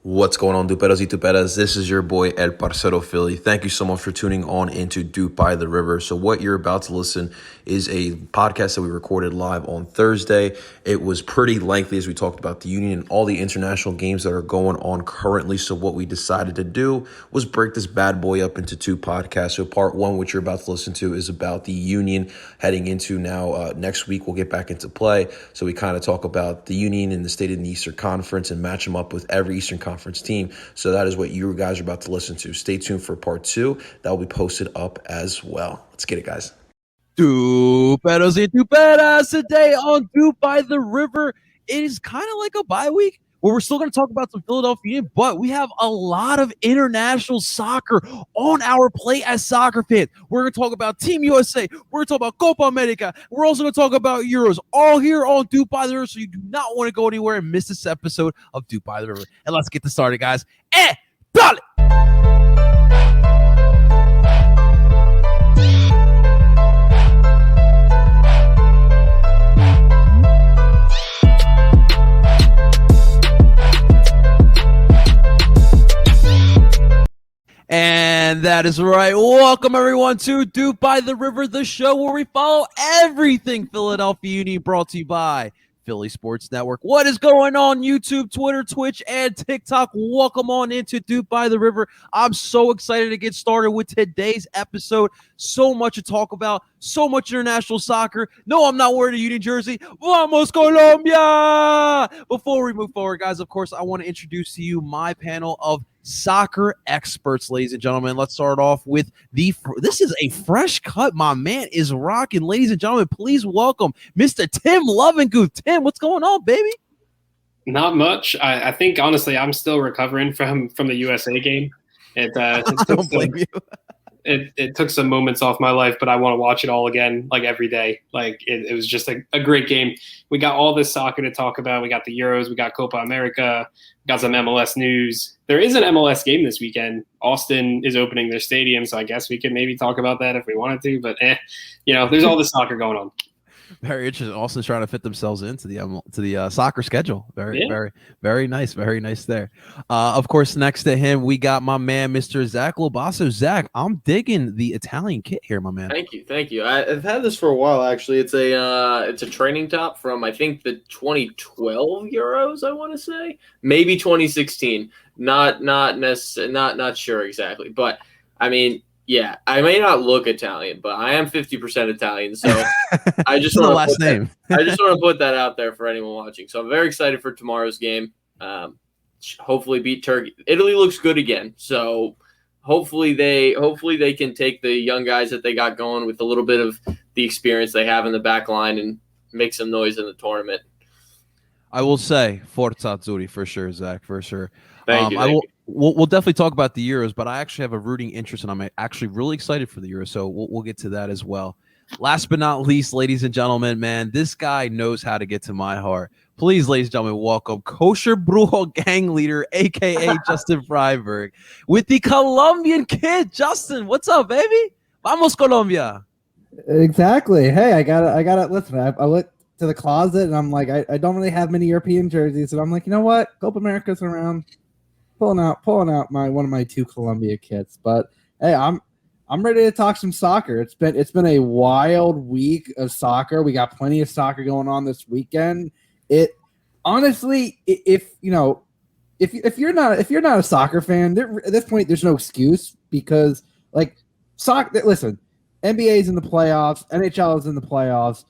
What's going on, Duperos y Tuperas? This is your boy El Parcero Philly. Thank you so much for tuning on into DOOP By The River. So what you're about to listen is a podcast that we recorded live on Thursday. It was pretty lengthy as we talked about the Union and all the international games that are going on currently. So what we decided to do was break this bad boy up into two podcasts. So part one, which you're about to listen to, is about the Union heading into now next week. We'll get back into play. So we kind of talk about the Union and the state in the Eastern Conference and match them up with every Eastern Conference team. So that is what you guys are about to listen to. Stay tuned for part two. That will be posted up as well. Let's get it, guys. Duperos y Tuperas today on DOOP By The River. It is kind of like a bye week where we're still going to talk about some Philadelphia Union, but we have a lot of international soccer on our plate as soccer fans. We're going to talk about Team USA. We're going to talk about Copa America. We're also going to talk about Euros, all here on DOOP By The River, so you do not want to go anywhere and miss this episode of DOOP By The River. And let's get this started, guys. Dale! And that is right. Welcome, everyone, to DOOP By The River, the show where we follow everything Philadelphia Union, brought to you by Philly Sports Network. What is going on YouTube, Twitter, Twitch, and TikTok? Welcome on into DOOP By The River. I'm so excited to get started with today's episode. So much to talk about, so much international soccer. No, I'm not wearing a Union jersey. Vamos, Colombia! Before we move forward, guys, of course, I want to introduce to you my panel of soccer experts, ladies and gentlemen. Let's start off with this is a fresh cut. My man is rocking. Ladies and gentlemen, please welcome Mr. Tim Lovingood. Tim, what's going on, baby? Not much. I think, honestly, I'm still recovering from the USA game. I don't blame you. It took some moments off my life, but I want to watch it all again, like every day. Like it was just a great game. We got all this soccer to talk about. We got the Euros, we got Copa America, we got some MLS news. There is an MLS game this weekend. Austin is opening their stadium, so I guess we could maybe talk about that if we wanted to. But there's all this soccer going on. Very interesting. Also trying to fit themselves into the soccer schedule. Very nice. Very nice there. Of course, next to him, we got my man, Mr. Zach Lobasso. Zach, I'm digging the Italian kit here, my man. Thank you. I've had this for a while, actually. It's a training top from, I think, the 2012 Euros, I want to say. Maybe 2016. Not sure exactly. But, I mean, yeah, I may not look Italian, but I am 50% Italian, so I just want to put that out there for anyone watching. So I'm very excited for tomorrow's game. Hopefully beat Turkey. Italy looks good again, so hopefully they can take the young guys that they got going with a little bit of the experience they have in the back line and make some noise in the tournament. I will say Forza Azzurri for sure, Zach, for sure. Thank you. We'll definitely talk about the Euros, but I actually have a rooting interest, and I'm actually really excited for the Euros, so we'll get to that as well. Last but not least, ladies and gentlemen, man, this guy knows how to get to my heart. Please, ladies and gentlemen, welcome Kosher Brujo gang leader, a.k.a. Justin Freiberg, with the Colombian kid. Justin, what's up, baby? Vamos, Colombia. Exactly. Hey, I got listen, I went to the closet, and I'm like, I don't really have many European jerseys, and I'm like, you know what? Copa America's around. Pulling out one of my two Columbia kits, but hey, I'm ready to talk some soccer. It's been a wild week of soccer. We got plenty of soccer going on this weekend. It honestly, if you're not a soccer fan, at this point there's no excuse, because like soccer. Listen, NBA's in the playoffs, NHL is in the playoffs.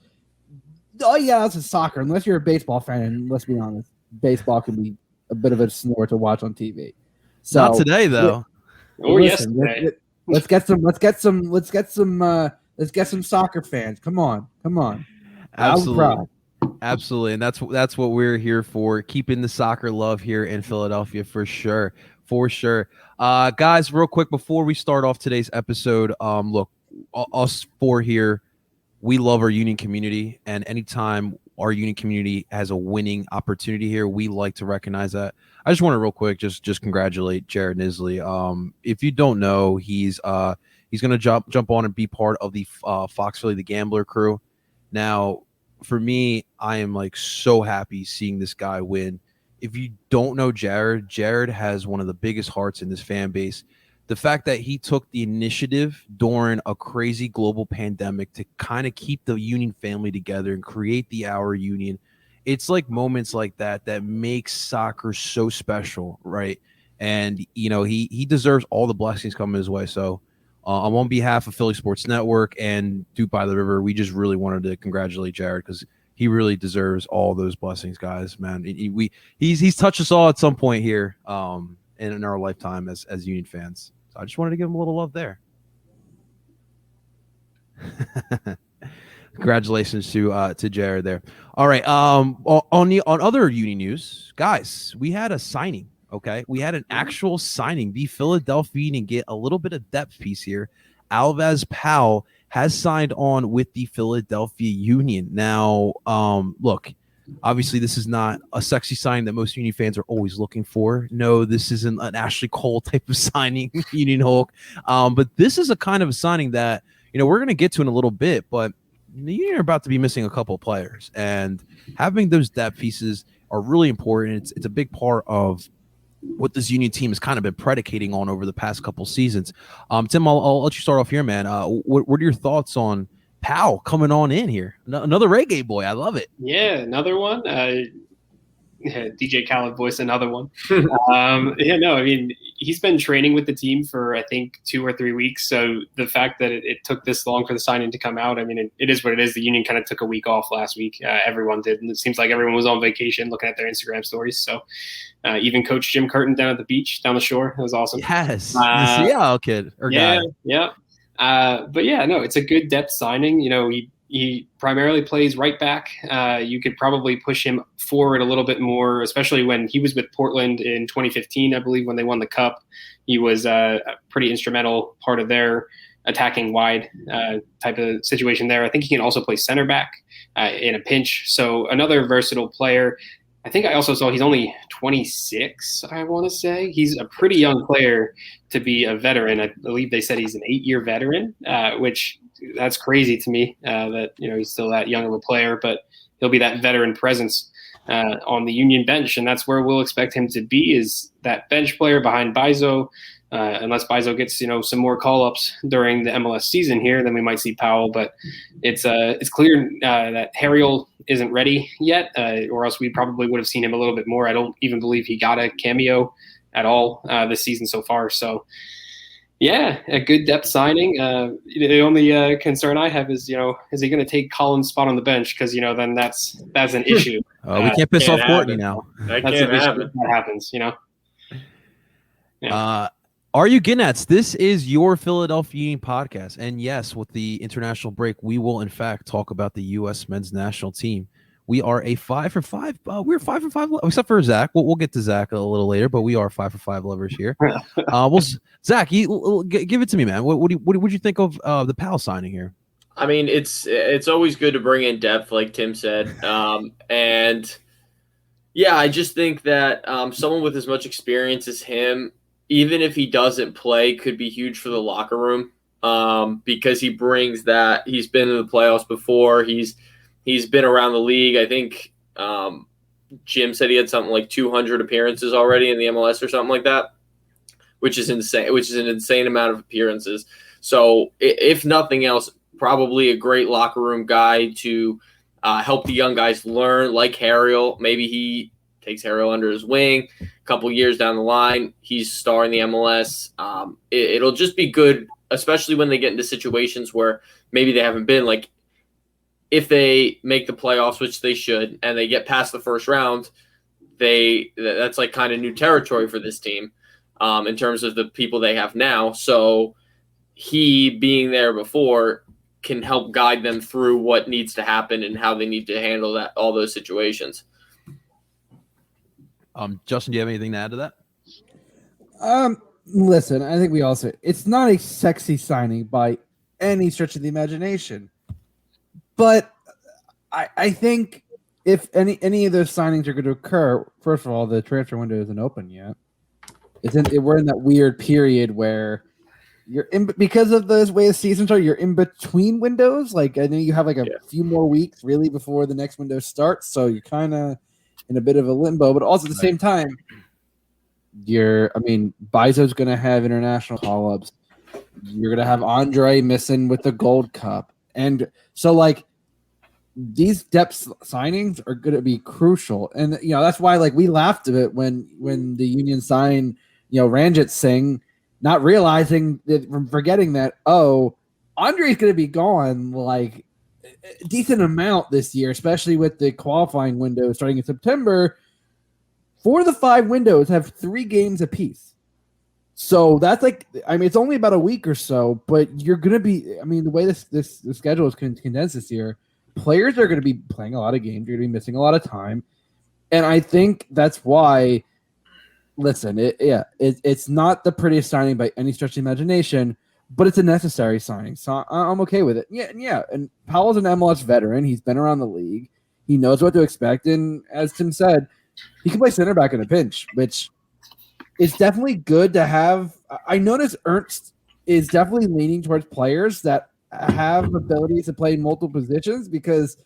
All you got is soccer, unless you're a baseball fan. And let's be honest, baseball can be a bit of a snore to watch on TV. So not today, though. Yesterday. Let's get some soccer fans. Come on. Absolutely, and that's what we're here for, keeping the soccer love here in Philadelphia for sure. Guys, real quick before we start off today's episode, look, us four here, we love our Union community, and anytime our Union community has a winning opportunity here, we like to recognize that. I just want to real quick just congratulate Jared Nisley. If you don't know, he's going to jump on and be part of the Fox Philly the Gambler crew. Now, for me, I am like so happy seeing this guy win if you don't know Jared has one of the biggest hearts in this fan base. The fact that he took the initiative during a crazy global pandemic to kind of keep the Union family together and create the Our Union. It's like moments like that that makes soccer so special, right? And, he deserves all the blessings coming his way. So on behalf of Philly Sports Network and DOOP By The River, we just really wanted to congratulate Jared because he really deserves all those blessings, guys, man. He's touched us all at some point here in our lifetime as Union fans. So I just wanted to give him a little love there. Congratulations to Jared there. All right. On other Union news, guys, we had a signing. Okay, we had an actual signing. The Philadelphia Union get a little bit of depth piece here. Alves Powell has signed on with the Philadelphia Union. Now, look, obviously this is not a sexy signing that most Union fans are always looking for. No, this isn't an Ashley Cole type of signing, Union Hulk. But this is a kind of a signing that, we're going to get to in a little bit, but the Union are about to be missing a couple of players. And having those depth pieces are really important. It's a big part of what this Union team has kind of been predicating on over the past couple seasons. Tim, I'll let you start off here, man. What are your thoughts on Powell coming on in here? Another reggae boy. I love it. Yeah, another one. DJ Khaled voice, another one. I mean, he's been training with the team for, I think, 2 or 3 weeks. So the fact that it took this long for the signing to come out, I mean, it is what it is. The Union kind of took a week off last week. Everyone did. And it seems like everyone was on vacation looking at their Instagram stories. So even Coach Jim Curtin down at the beach, down the shore. It was awesome. Yes. The Seattle kid or guy. Yeah. But yeah, no, it's a good depth signing. He primarily plays right back. You could probably push him forward a little bit more, especially when he was with Portland in 2015, I believe, when they won the Cup. He was a pretty instrumental part of their attacking wide type of situation there. I think he can also play center back in a pinch. So another versatile player. I think I also saw he's only 26, I want to say. He's a pretty young player to be a veteran. I believe they said he's an 8-year veteran, which that's crazy to me that he's still that young of a player, but he'll be that veteran presence on the Union bench, and that's where we'll expect him to be, is that bench player behind Bizo. Unless Bizo gets some more call-ups during the MLS season here, then we might see Powell. But it's clear that Harriel isn't ready yet, or else we probably would have seen him a little bit more. I don't even believe he got a cameo at all this season so far. So, yeah, a good depth signing. The only concern I have is, is he going to take Colin's spot on the bench? Because, then that's an issue. We can't piss off Courtney now. That can't happen. That happens, Yeah. Are you Ginnats? This is your Philadelphia Union podcast. And yes, with the international break, we will, in fact, talk about the U.S. men's national team. We are a 5 for 5. We're 5 for 5, except for Zach. We'll get to Zach a little later, but we are 5 for 5 lovers here. Zach, give it to me, man. What do you think of the Powell signing here? I mean, it's always good to bring in depth, like Tim said. And yeah, I just think that someone with as much experience as him, even if he doesn't play, could be huge for the locker room because he brings that. He's been in the playoffs before. He's been around the league. I think Jim said he had something like 200 appearances already in the MLS or something like that, which is insane. Which is an insane amount of appearances. So if nothing else, probably a great locker room guy to help the young guys learn, like Harriel. Maybe he takes Harriel under his wing. A couple years down the line, he's starring the MLS. It'll just be good, especially when they get into situations where maybe they haven't been. Like if they make the playoffs, which they should, and they get past the first round, that's like kind of new territory for this team in terms of the people they have now. So he being there before can help guide them through what needs to happen and how they need to handle all those situations. Justin, do you have anything to add to that? Listen, I think we also, it's not a sexy signing by any stretch of the imagination, but I think if any of those signings are going to occur, first of all, the transfer window isn't open yet. We're in that weird period where you're in, because of the way the seasons are, you're in between windows. Like I know you have like a few more weeks really before the next window starts, so you're kind of in a bit of a limbo, but also at the same time, Bizo's going to have international call-ups. You're going to have Andre missing with the Gold Cup. And so, like, these depth signings are going to be crucial. And, that's why, like, we laughed a bit when the Union signed, Ranjit Singh, not realizing that, forgetting that, Andre's going to be gone, like, a decent amount this year, especially with the qualifying window starting in September. 4 of the 5 windows have 3 games apiece. So that's it's only about a week or so, but you're going to be, the way this schedule is condensed this year, players are going to be playing a lot of games. You're going to be missing a lot of time. And I think that's why, listen, it's not the prettiest signing by any stretch of the imagination, but it's a necessary signing. So I'm okay with it. Yeah. And Powell's an MLS veteran. He's been around the league. He knows what to expect. And as Tim said, he can play center back in a pinch, which is definitely good to have. I notice Ernst is definitely leaning towards players that have abilities to play in multiple positions, because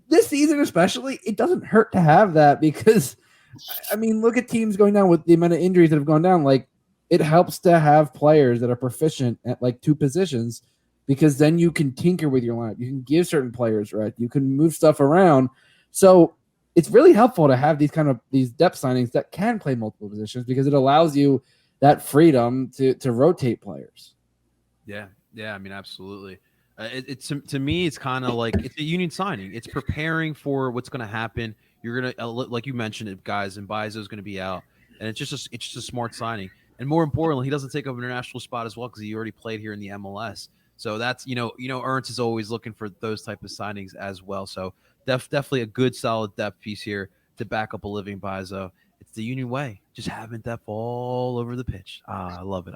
this season especially, it doesn't hurt to have that, because, look at teams going down with the amount of injuries that have gone down. Like, it helps to have players that are proficient at, like, 2 positions, because then you can tinker with your lineup. You can give certain players, right? You can move stuff around. So it's really helpful to have these depth signings that can play multiple positions, because it allows you that freedom to rotate players. Yeah, absolutely. To me, it's kind of like it's a Union signing. It's preparing for what's going to happen. You're going to, like you mentioned it, guys, and Bizo's going to be out, and it's just a smart signing. And more importantly, he doesn't take up an international spot as well, because he already played here in the MLS. So that's Ernst is always looking for those type of signings as well. So definitely a good solid depth piece here to back up a living Bizo. It's the Union way, just having depth all over the pitch. I love it.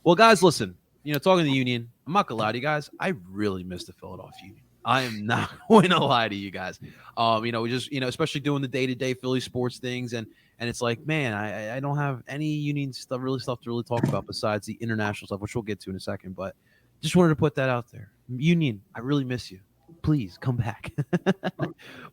Well, guys, listen. Talking to the Union, I'm not gonna lie to you guys. I really miss the Philadelphia Union. I am not going to lie to you guys. We just especially doing the day-to-day Philly sports things, and it's like, man, I don't have any Union stuff to really talk about besides the international stuff, which we'll get to in a second. But just wanted to put that out there. Union, I really miss you. Please come back.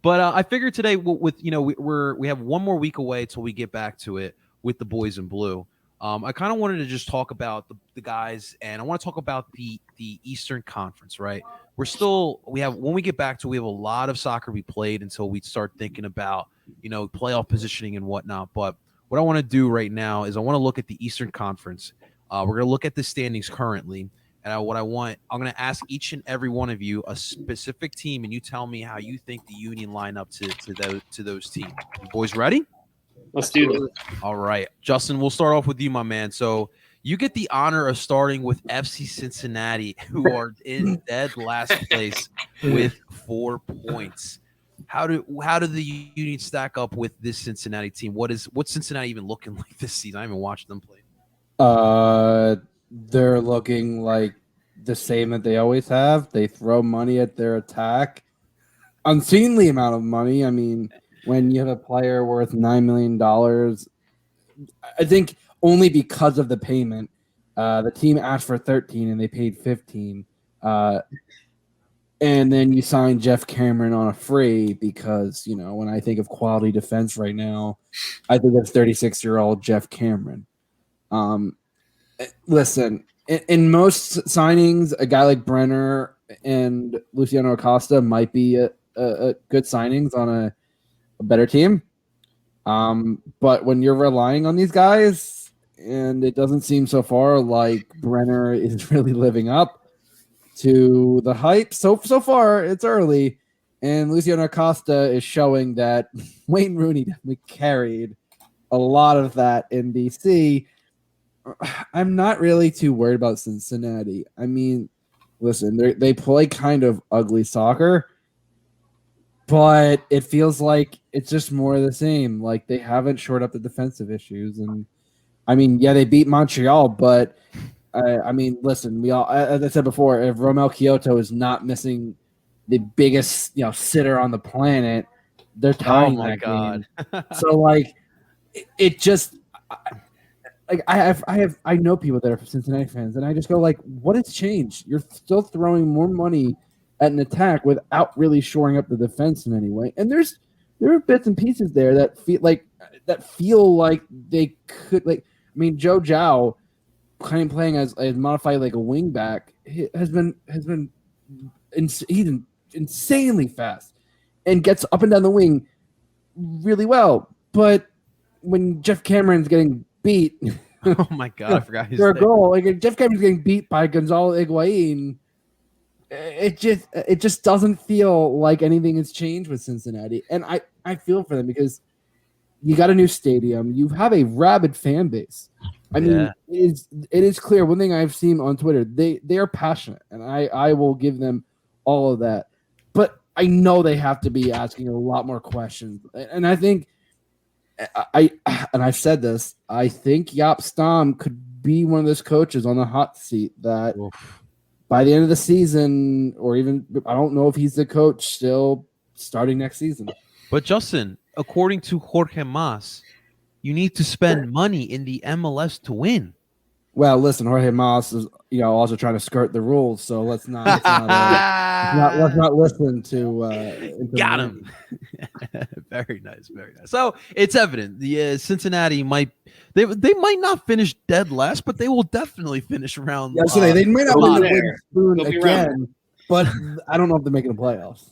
But I figured today, we have one more week away till we get back to it with the boys in blue. I kind of wanted to just talk about the guys, and I want to talk about the Eastern Conference, right? When we get back to it, we have a lot of soccer we played until we start thinking about, playoff positioning and whatnot. But what I want to do right now is I want to look at the Eastern Conference. We're going to look at the standings currently. And I'm going to ask each and every one of you a specific team, and you tell me how you think the Union line up to those teams. You boys ready? Let's do this. All right. Justin, we'll start off with you, my man. So you get the honor of starting with FC Cincinnati, who are in dead last place with 4 points. How do the Union stack up with this Cincinnati team? What's Cincinnati even looking like this season? I haven't watched them play. They're looking like the same that they always have. They throw money at their attack. Unseemly amount of money. When you have a player worth $9 million, I think only because of the payment, the team asked for 13 and they paid 15. And then you sign Jeff Cameron on a free because, when I think of quality defense right now, I think of 36-year-old Jeff Cameron. Listen, in most signings, a guy like Brenner and Luciano Acosta might be a good signings on a better team. But when you're relying on these guys, and it doesn't seem so far like Brenner is really living up to the hype. So far, it's early, and Luciano Acosta is showing that Wayne Rooney definitely carried a lot of that in DC. I'm not really too worried about Cincinnati. Listen, they play kind of ugly soccer, but it feels like it's just more of the same. Like, they haven't shored up the defensive issues. And, they beat Montreal, but, listen, as I said before, if Romel Kyoto is not missing the biggest, sitter on the planet, they're tying that game. So, it just – I know people that are Cincinnati fans, and I just go like, what has changed? You're still throwing more money at an attack without really shoring up the defense in any way. And there's there are bits and pieces there that feel like they could like. I mean, Joe Zhao kind of playing as modified like a wing back has been he's insanely fast and gets up and down the wing really well. But when Jeff Cameron's getting beat, Oh my God, I forgot his for a name. goal, like if Jeff Cameron's getting beat by Gonzalo Higuain, it just doesn't feel like anything has changed with Cincinnati. And I feel for them because you got a new stadium, you have a rabid fan base. I mean, it is clear. One thing I've seen on Twitter, they are passionate, and I will give them all of that. But I know they have to be asking a lot more questions. And I think I've said this, I think Jaap Stam could be one of those coaches on the hot seat that by the end of the season, or even I don't know if he's the coach still starting next season. But Justin, according to Jorge Mas, you need to spend money in the MLS to win. Well, listen, Jorge Mas is also trying to skirt the rules, so let's not listen to Got him. Very nice, very nice. So it's evident the Cincinnati might not finish dead last, but they will definitely finish around. Yeah, so they might not win the wooden spoon They'll be again, but I don't know if they're making the playoffs.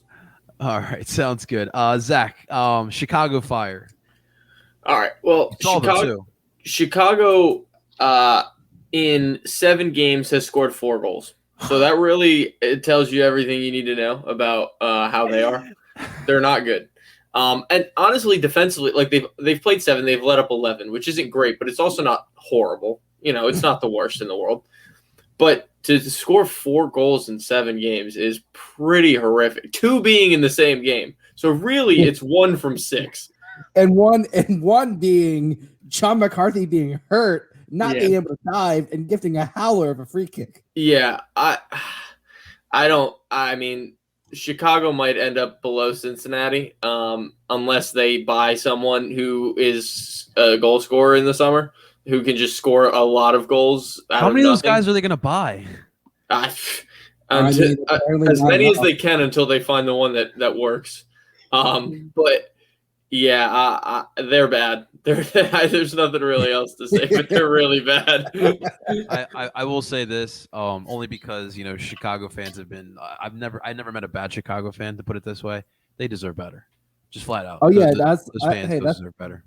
All right, sounds good. Zach, Chicago Fire. All right. Well, Chicago in 7 games has scored 4 goals. So that really it tells you everything you need to know about how they are. They're not good. And honestly, defensively, like they've played 7, they've let up 11, which isn't great, but it's also not horrible. It's not the worst in the world. But to score 4 goals in 7 games is pretty horrific. 2 being in the same game. So really, it's 1 from 6. And one being John McCarthy being hurt, not being able to dive, and gifting a howler of a free kick. Yeah, I mean, Chicago might end up below Cincinnati unless they buy someone who is a goal scorer in the summer who can just score a lot of goals. How many of those guys are they going to buy? As many as they can until they find the one that works. But yeah, they're bad. There's nothing really else to say, but they're really bad. I will say this, only because Chicago fans have been. I never met a bad Chicago fan, to put it this way. They deserve better, just flat out. Oh yeah, those fans deserve better.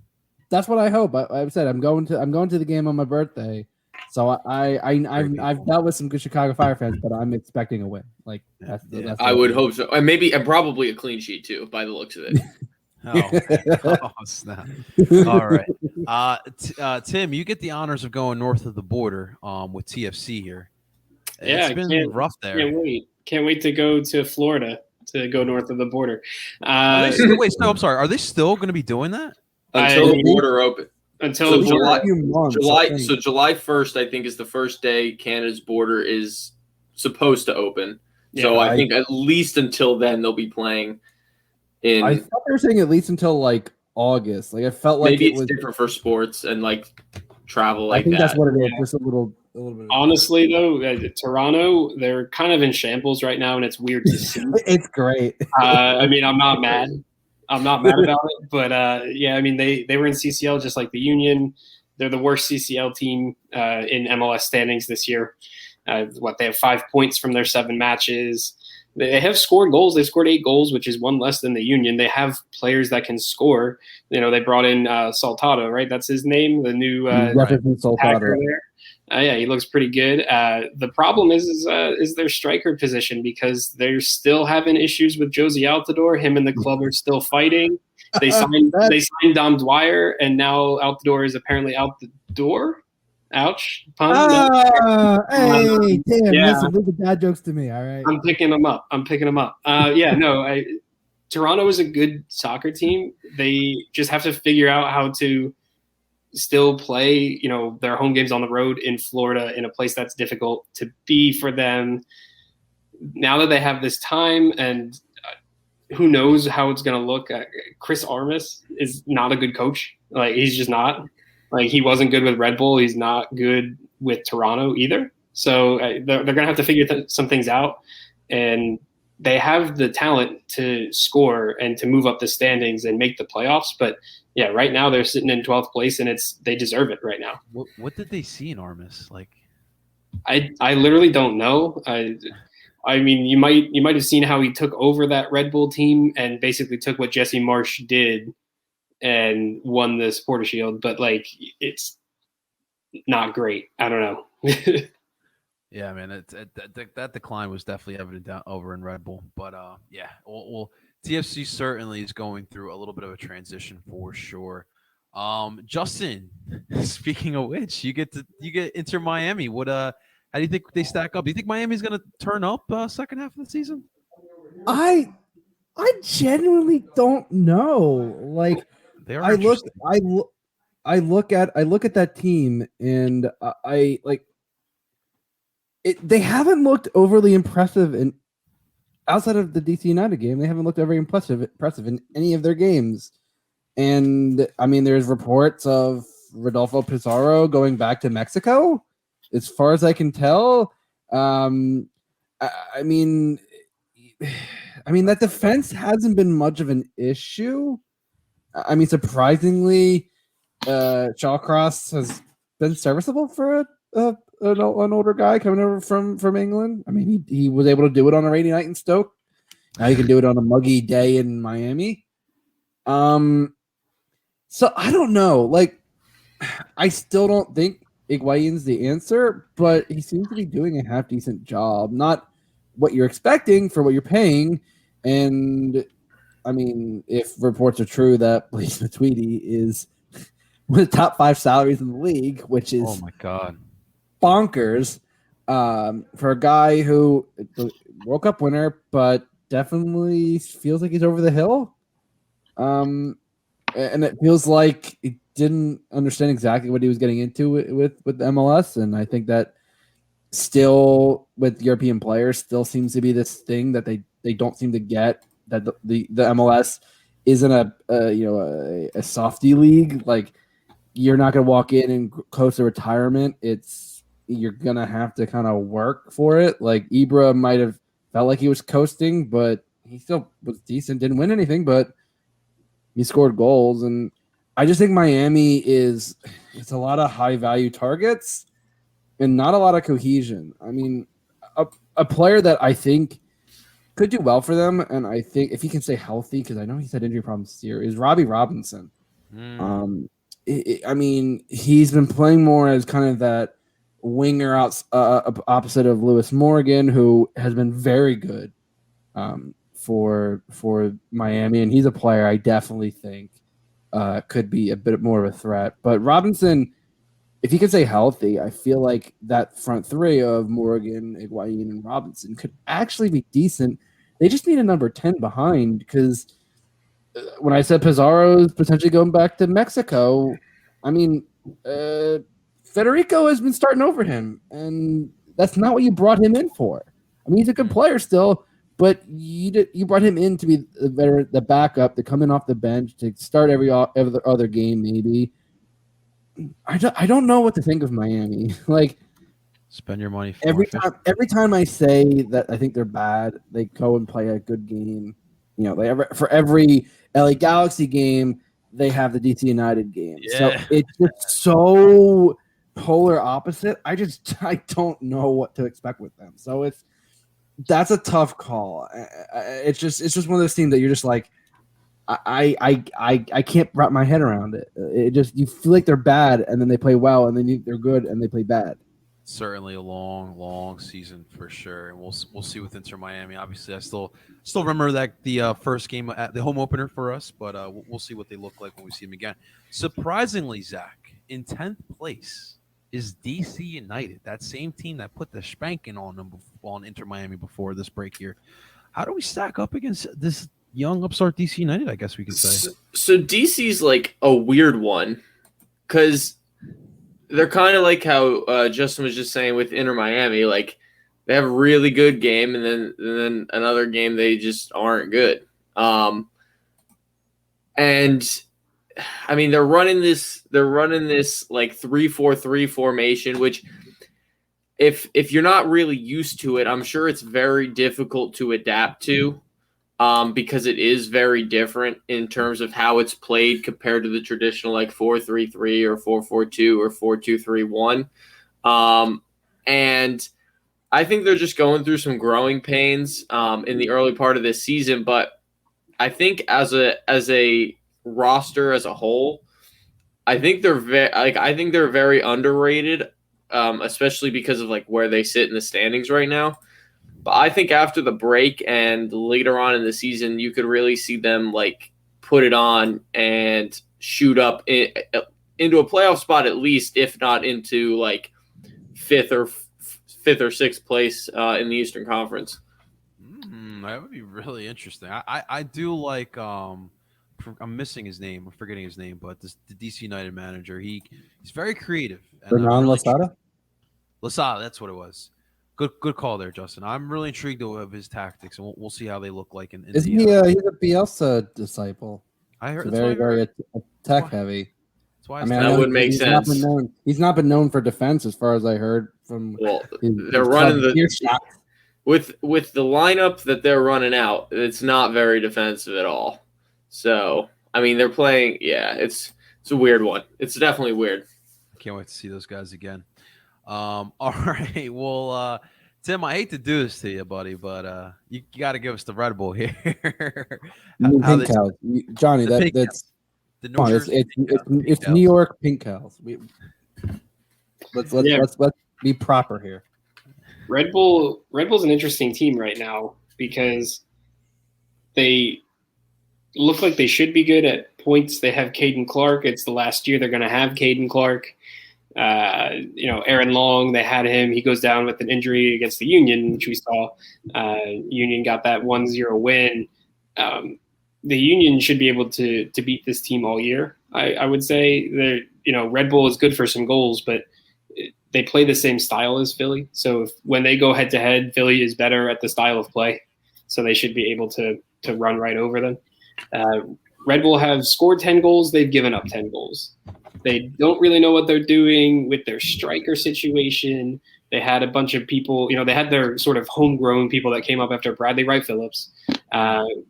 That's what I hope. I've said I'm going to the game on my birthday, so I've dealt with some good Chicago Fire fans, but I'm expecting a win. Like that's I would hope so, and probably a clean sheet too, by the looks of it. Oh snap! All right, Tim, you get the honors of going north of the border with TFC here. It's been rough there. Can't wait to go to Florida to go north of the border. I'm sorry. Are they still going to be doing that until the border open? Until July 1st, I think, is the first day Canada's border is supposed to open. So I think at least until then they'll be playing. I thought they were saying at least until like August. Like I felt like maybe it was different for sports and like travel like I think that. that's what it is. Just a little bit. Honestly, though, Toronto, they're kind of in shambles right now, and it's weird to see. It's great. I mean, I'm not mad. About it, but yeah, I mean, they were in CCL just like the Union. They're the worst CCL team in MLS standings this year. They have 5 points from their 7 matches. They have scored goals. They scored 8 goals, which is 1 less than the Union. They have players that can score. They brought in Saltado, right? That's his name, the new hacker there. Yeah, he looks pretty good. The problem is their striker position, because they're still having issues with Josie Altidore. Him and the club are still fighting. They signed Dom Dwyer, and now Altidore is apparently out the door. Ouch. Hey, damn, listen, leave the bad jokes to me, all right? I'm picking them up. Toronto is a good soccer team. They just have to figure out how to still play, their home games on the road in Florida, in a place that's difficult to be for them. Now that they have this time, and who knows how it's going to look. Chris Armas is not a good coach. Like, he's just not. Like, he wasn't good with Red Bull. He's not good with Toronto either. So they're going to have to figure some things out. And they have the talent to score and to move up the standings and make the playoffs. But yeah, right now they're sitting in 12th place, and they deserve it right now. What did they see in Armis? Like, I literally don't know. I mean, you might have seen how he took over that Red Bull team and basically took what Jesse Marsh did and won the Supporter Shield, but like it's not great. I don't know. yeah, man, that decline was definitely evident down over in Red Bull. But yeah, well, TFC certainly is going through a little bit of a transition for sure. Justin, speaking of which, you get Inter Miami. What how do you think they stack up? Do you think Miami's going to turn up second half of the season? I genuinely don't know. Like, I look at that team, and I like it. They haven't looked overly impressive in outside of the DC United game. They haven't looked very impressive in any of their games. And I mean, there's reports of Rodolfo Pizarro going back to Mexico, as far as I can tell. I mean, that defense hasn't been much of an issue. I mean, surprisingly, Shawcross has been serviceable for an older guy coming over from England. I mean, he was able to do it on a rainy night in Stoke. Now he can do it on a muggy day in Miami. So I don't know. Like, I still don't think Higuain's the answer, but he seems to be doing a half decent job. Not what you're expecting for what you're paying. And I mean, if reports are true that Blaise Matuidi is one of the top 5 salaries in the league, which is oh my god, bonkers for a guy who World Cup winner, but definitely feels like he's over the hill. And it feels like he didn't understand exactly what he was getting into with the MLS. And I think that still with European players still seems to be this thing that they don't seem to get, that the MLS isn't a softy league. Like, you're not going to walk in and close to retirement. You're going to have to kind of work for it. Like, Ibra might have felt like he was coasting, but he still was decent. Didn't win anything, but he scored goals. And I just think Miami it's a lot of high value targets and not a lot of cohesion. I mean, a player that I think could do well for them, and I think if he can stay healthy, because I know he's had injury problems this year, is Robbie Robinson. I mean, he's been playing more as kind of that winger opposite of Lewis Morgan, who has been very good for Miami, and he's a player I definitely think could be a bit more of a threat. But Robinson, if he can stay healthy, I feel like that front three of Morgan, Higuain, and Robinson could actually be decent. They just need a number 10 behind, because when I said Pizarro's potentially going back to Mexico, I mean, Federico has been starting over him, and that's not what you brought him in for. I mean, he's a good player still, but you brought him in to be the backup, to come in off the bench, to start every other game maybe. I don't know what to think of Miami. Like, spend your money every time I say that I think they're bad, they go and play a good game. You know, for every LA Galaxy game, they have the DC United game. Yeah. So it's just so polar opposite. I don't know what to expect with them. So that's a tough call. It's just one of those teams that you're just like, I can't wrap my head around it. It just, you feel like they're bad, and then they play well, and then they're good and they play bad. Certainly a long season for sure, and we'll see with Inter Miami. Obviously, I still remember that the first game at the home opener for us, but we'll see what they look like when we see them again. Surprisingly, Zach, in 10th place is DC United, that same team that put the spanking on them on Inter Miami before this break here. How do we stack up against this young upstart DC United, I guess we could say? So DC's like a weird one, because they're kind of like how Justin was just saying with Inter Miami. Like, they have a really good game, and then another game they just aren't good. And I mean, they're running this like 3-4-3 formation, which if you're not really used to it, I'm sure it's very difficult to adapt to, because it is very different in terms of how it's played compared to the traditional like 4-3-3 or 4-4-2 or 4-2-3-1. And I think they're just going through some growing pains in the early part of this season. But I think as a roster as a whole, I think they're very underrated, especially because of like where they sit in the standings right now. But I think after the break and later on in the season, you could really see them like put it on and shoot up into a playoff spot at least, if not into like fifth or sixth place in the Eastern Conference. That would be really interesting. I do like I'm missing his name. I'm forgetting his name, but the DC United manager. He's very creative. Hernan Losada? Losada, that's what it was. Good call there, Justin. I'm really intrigued of his tactics, and we'll see how they look like. Isn't he? He's a Bielsa disciple. I heard very attack heavy. That's why that would make sense. He's not been known for defense, as far as I heard from. Well, they're running with the lineup that they're running out. It's not very defensive at all. So I mean, they're playing. Yeah, it's a weird one. It's definitely weird. Can't wait to see those guys again. All right. Well, Tim, I hate to do this to you, buddy, but you got to give us the Red Bull here. Pink cows. Johnny, that's the it's New York pink cows. Let's be proper here. Red Bull's an interesting team right now because they look like they should be good at points. They have Caden Clark. It's the last year they're going to have Caden Clark. Aaron Long, they had him. He goes down with an injury against the Union, which we saw. Union got that 1-0 win. The Union should be able to beat this team all year. I would say that Red Bull is good for some goals, but they play the same style as Philly. So when they go head to head, Philly is better at the style of play. So they should be able to run right over them. Red Bull have scored 10 goals. They've given up 10 goals. They don't really know what they're doing with their striker situation. They had a bunch of people, they had their sort of homegrown people that came up after Bradley Wright Phillips.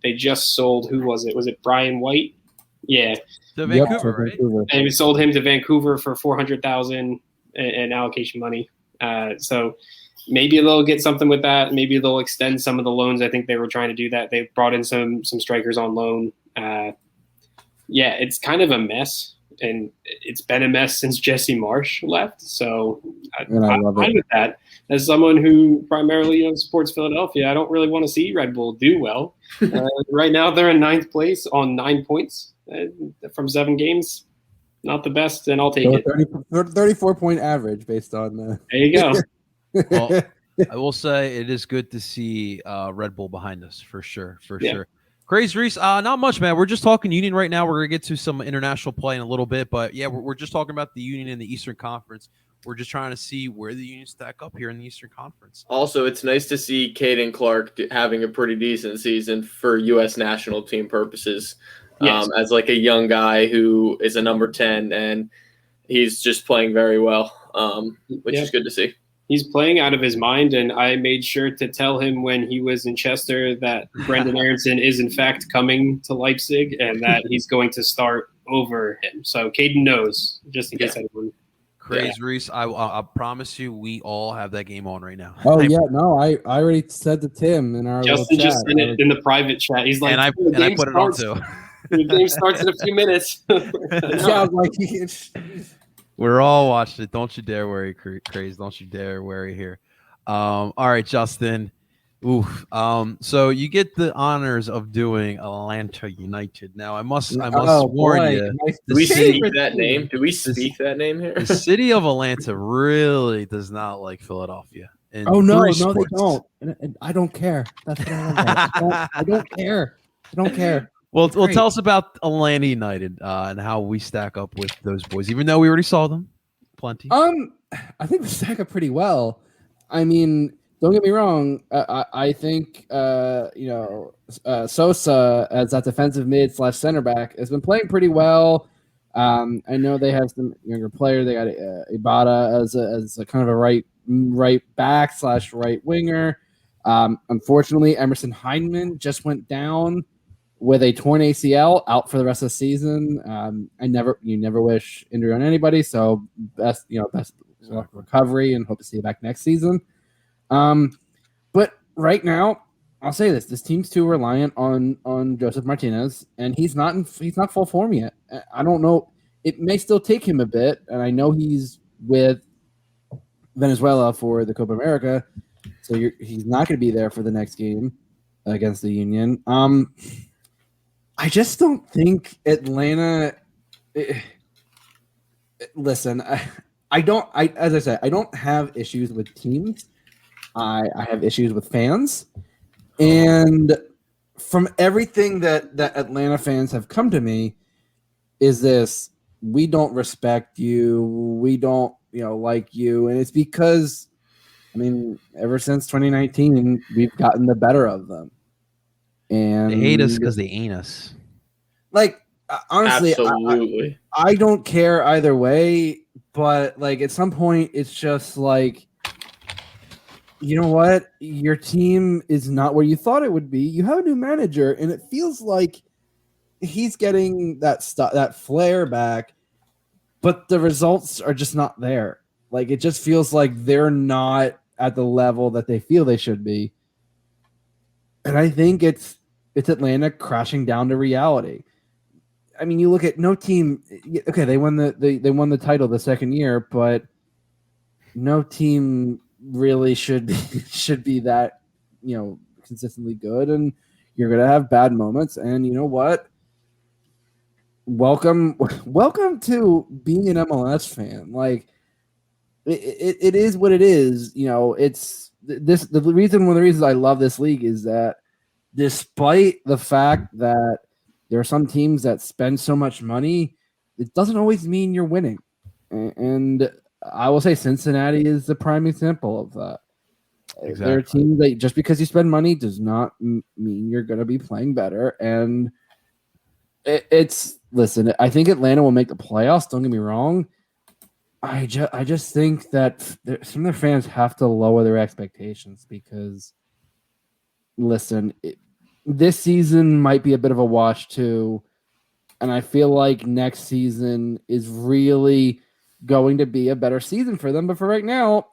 They just sold, who was it? Was it Brian White? Yeah. To Vancouver, right? And we sold him to Vancouver for $400,000 in allocation money. So maybe they'll get something with that. Maybe they'll extend some of the loans. I think they were trying to do that. They brought in some strikers on loan. It's kind of a mess. And it's been a mess since Jesse Marsh left. So I'm fine with that. As someone who primarily supports Philadelphia, I don't really want to see Red Bull do well. Right now, they're in 9th place on 9 points from 7 games. Not the best, and I'll take it. 34-point average based on There you go. Well, I will say it is good to see Red Bull behind us for sure. Sure. Crazy Reese, not much, man. We're just talking Union right now. We're going to get to some international play in a little bit. But, yeah, we're just talking about the Union in the Eastern Conference. We're just trying to see where the Union stack up here in the Eastern Conference. Also, it's nice to see Caden Clark having a pretty decent season for U.S. national team purposes. Yes. As like a young guy who is a number 10, and he's just playing very well, which is good to see. He's playing out of his mind, and I made sure to tell him when he was in Chester that Brendan Aronson is, in fact, coming to Leipzig and that he's going to start over him. So Caden knows, just in case anyone. Crazy Reese, I promise you we all have that game on right now. Oh, yeah. No, I already said to Tim in our Justin little chat. Just sent it in the private chat. He's like, and I put it on too. The game starts in a few minutes. Yeah, like we're all watching it. Don't you dare worry, Craze. Don't you dare worry here. All right, Justin. Oof. So you get the honors of doing Atlanta United. Now I must warn you. Do we speak that name? Do we speak that name here? The city of Atlanta really does not like Philadelphia. No, they don't. And I don't care. That's what I don't care. I don't care. Well, tell us about Atlanta United and how we stack up with those boys, even though we already saw them plenty. I think we stack up pretty well. I mean, don't get me wrong. I think Sosa as that defensive mid / center back has been playing pretty well. I know they have some younger player. They got Ibada as a kind of a right right back / right winger. Unfortunately, Emerson Heineman just went down with a torn ACL, out for the rest of the season. You never wish injury on anybody, so best recovery, and hope to see you back next season. But right now, I'll say this: team's too reliant on Joseph Martinez, and he's not full form yet. I don't know. It may still take him a bit, and I know he's with Venezuela for the Copa America, so he's not going to be there for the next game against the Union. I just don't think Atlanta. Listen, as I said, I don't have issues with teams. I have issues with fans, and from everything that Atlanta fans have come to me, is this: we don't respect you, we don't like you, and it's because, ever since 2019, we've gotten the better of them. And they hate us because they ain't us. Like, honestly, absolutely, I don't care either way. But like, at some point, it's just like, you know what? Your team is not where you thought it would be. You have a new manager, and it feels like he's getting that flair back, but the results are just not there. Like, it just feels like they're not at the level that they feel they should be. And I think it's Atlanta crashing down to reality. I mean, you look at no team. Okay, they won the title the second year, but no team really should be that consistently good. And you're gonna have bad moments. And you know what? Welcome to being an MLS fan. Like, it is what it is. It's this. One of the reasons I love this league is that, despite the fact that there are some teams that spend so much money, it doesn't always mean you're winning. And I will say Cincinnati is the prime example of that. Exactly. There are teams that just because you spend money does not mean you're going to be playing better. And listen, I think Atlanta will make the playoffs. Don't get me wrong. I just think that some of their fans have to lower their expectations because, listen, this season might be a bit of a wash too, and I feel like next season is really going to be a better season for them. But for right now,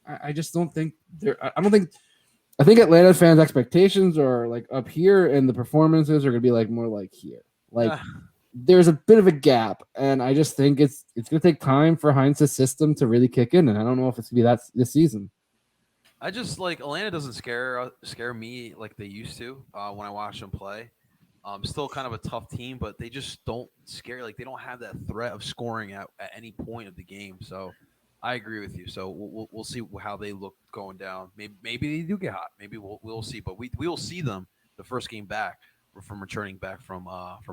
I just don't think I think Atlanta fans' expectations are like up here, and the performances are going to be like more like here. Like, there's a bit of a gap, and I just think it's going to take time for Heinz's system to really kick in, and I don't know if it's going to be that this season. I just Atlanta doesn't scare me like they used to when I watch them play. Still kind of a tough team, but they just don't scare. Like, they don't have that threat of scoring at any point of the game. So I agree with you. So we'll see how they look going down. Maybe they do get hot. Maybe we'll see. But we will see them the first game back from returning back from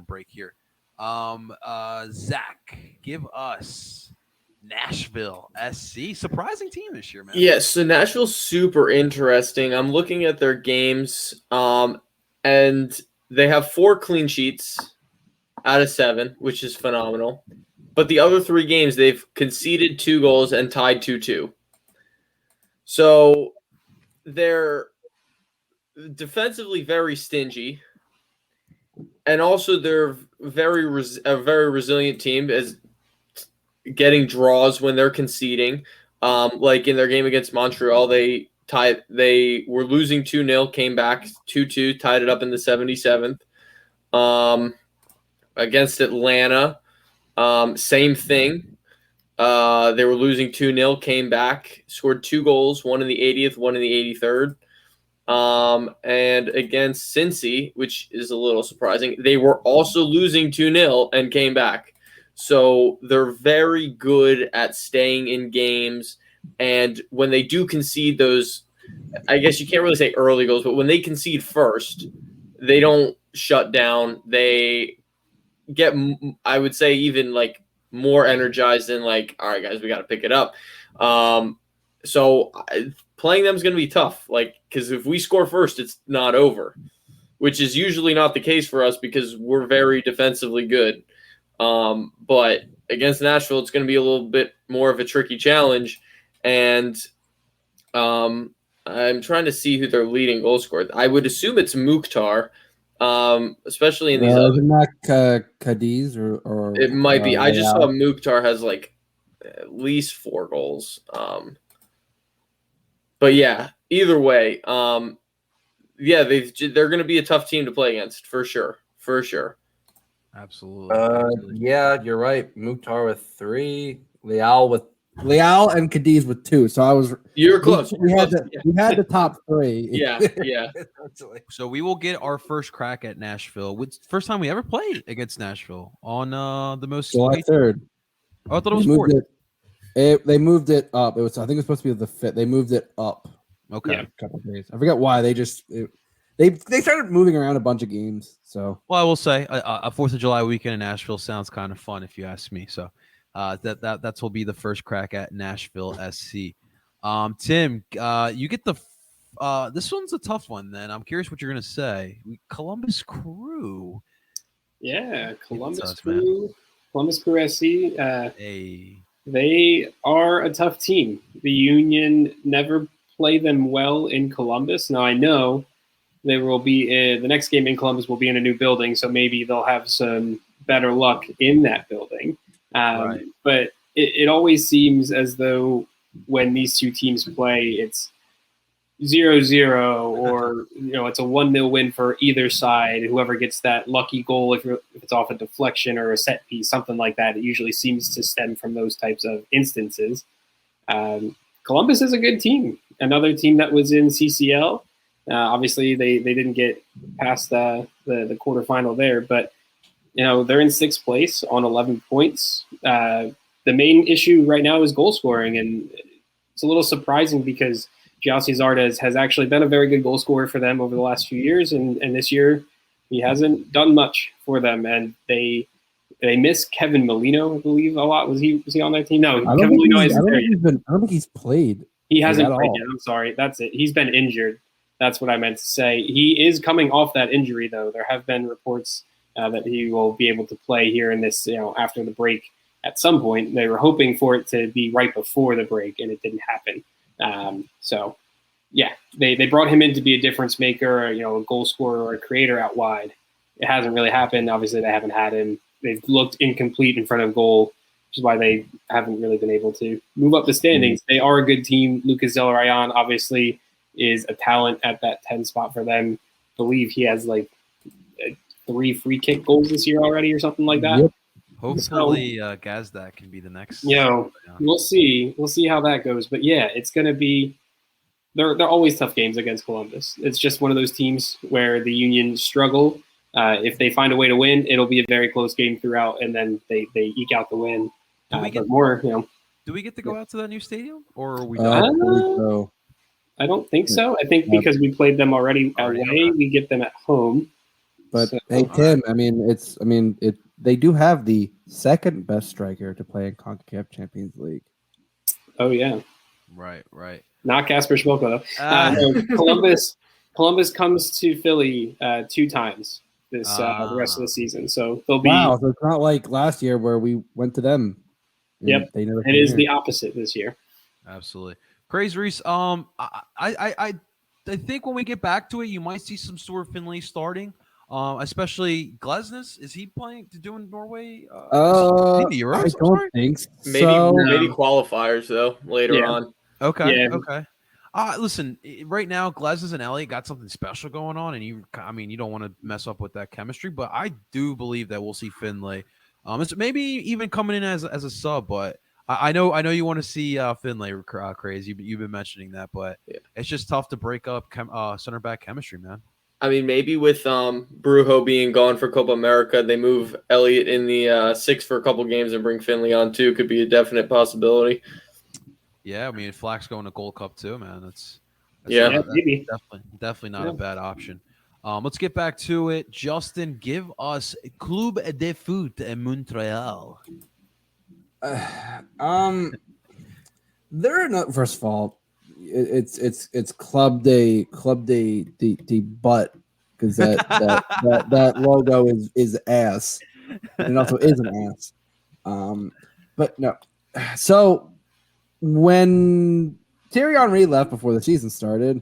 break here. Zach, give us Nashville SC. Surprising team this year, man. Yes, so Nashville's super interesting. I'm looking at their games, and they have 4 clean sheets out of 7, which is phenomenal. But the other 3 games, they've conceded 2 goals and tied 2-2. So they're defensively very stingy, and also they're a very resilient team as getting draws when they're conceding. Like in their game against Montreal, they were losing 2-0, came back 2-2, tied it up in the 77th. Against Atlanta, same thing. They were losing 2-0, came back, scored 2 goals, one in the 80th, one in the 83rd. And against Cincy, which is a little surprising, they were also losing 2-0 and came back. So they're very good at staying in games. And when they do concede those, I guess you can't really say early goals, but when they concede first, they don't shut down. They get, I would say, even like more energized and like, all right, guys, we got to pick it up. So playing them is going to be tough, like, because if we score first, it's not over, which is usually not the case for us because we're very defensively good. But against Nashville, it's going to be a little bit more of a tricky challenge. and I'm trying to see who their leading goal scorer. I would assume it's Mukhtar, especially in these other. Isn't that Cadiz or It might be. I just saw Real? Mukhtar has like at least 4 goals. But yeah, either way, yeah, they're going to be a tough team to play against for sure. For sure. Absolutely. Yeah, you're right. Mukhtar with 3, Leal and Cadiz with 2. So I was. You're close. We had the top 3. Yeah. So we will get our first crack at Nashville. First time we ever played against Nashville on the most. July 3rd. Oh, I thought it was 4th. They moved it up. I think it was supposed to be the 5th. They moved it up. Okay. Yeah. A couple of days. I forget why. They started moving around a bunch of games. So Well, I will say a 4th of July weekend in Nashville sounds kind of fun if you ask me. So that will be the first crack at Nashville SC. Tim, you get the this one's a tough one. Then I'm curious what you're gonna say. Columbus Crew. Yeah, Columbus Tough, man. Crew. Columbus Crew SC. Hey. They are a tough team. The Union never play them well in Columbus. Now I know they will be the next game in Columbus will be in a new building, so maybe they'll have some better luck in that building. Right. But it always seems as though when these two teams play, it's 0-0 or it's a 1-0 win for either side. Whoever gets that lucky goal, if it's off a deflection or a set piece, something like that, it usually seems to stem from those types of instances. Columbus is a good team. Another team that was in CCL. Obviously, they didn't get past the quarterfinal there, but they're in 6th place on 11 points. The main issue right now is goal scoring, and it's a little surprising because Giassi Zardes has actually been a very good goal scorer for them over the last few years, and this year he hasn't done much for them. And they miss Kevin Molino, I believe, a lot. Was he on that team? No, Kevin Molino isn't there yet. I don't think he's played. He hasn't played all. yet. I'm sorry. That's it. He's been injured. That's what I meant to say. He is coming off that injury, though. There have been reports that he will be able to play here in this, after the break at some point. They were hoping for it to be right before the break, and it didn't happen. So, yeah, they brought him in to be a difference maker, a goal scorer or a creator out wide. It hasn't really happened. Obviously, they haven't had him. They've looked incomplete in front of goal, which is why they haven't really been able to move up the standings. They are a good team. Lucas Zelarayan, obviously, is a talent at that 10 spot for them. I believe he has like 3 free kick goals this year already or something like that. Yep. Hopefully, Gazdak can be the next. We'll see. We'll see how that goes. But yeah, it's going to be. They're always tough games against Columbus. It's just one of those teams where the Union struggle. If they find a way to win, it'll be a very close game throughout, and then they eke out the win. Do we get more? Do we get to go out to that new stadium, or are we I done? I don't think so. I think because we played them already away, we get them at home. But hey, Tim, they do have the second best striker to play in CONCACAF Champions League. Oh yeah, right. Not Kasper Schmolka though. Columbus comes to Philly 2 times this the rest of the season, so they'll be. Wow, so it's not like last year where we went to them. Yep, they never. It is the opposite this year. Absolutely. Crazy Reese. I think when we get back to it, you might see some Stuart Finley starting. Especially Glesnes. Is he playing to do in Norway? Maybe Euros? I don't think so. Maybe qualifiers though later on. Okay. Yeah. Okay. Listen, right now Glesnes and Elliott got something special going on, and you don't want to mess up with that chemistry. But I do believe that we'll see Finlay. It's maybe even coming in as a sub, but I know you want to see Finlay crazy. You've been mentioning that, but it's just tough to break up center back chemistry, man. I mean, maybe with Brujo being gone for Copa America, they move Elliott in the 6 for a couple games and bring Finley on too. Could be a definite possibility. Yeah, I mean, Flack's going to Gold Cup too, man. That's maybe definitely not a bad option. Let's get back to it. Justin, give us Club de Foot in Montreal. They're not. First of all, it's Club de butt because that logo is ass, and it also is an ass. But no, so when Thierry Henry left before the season started,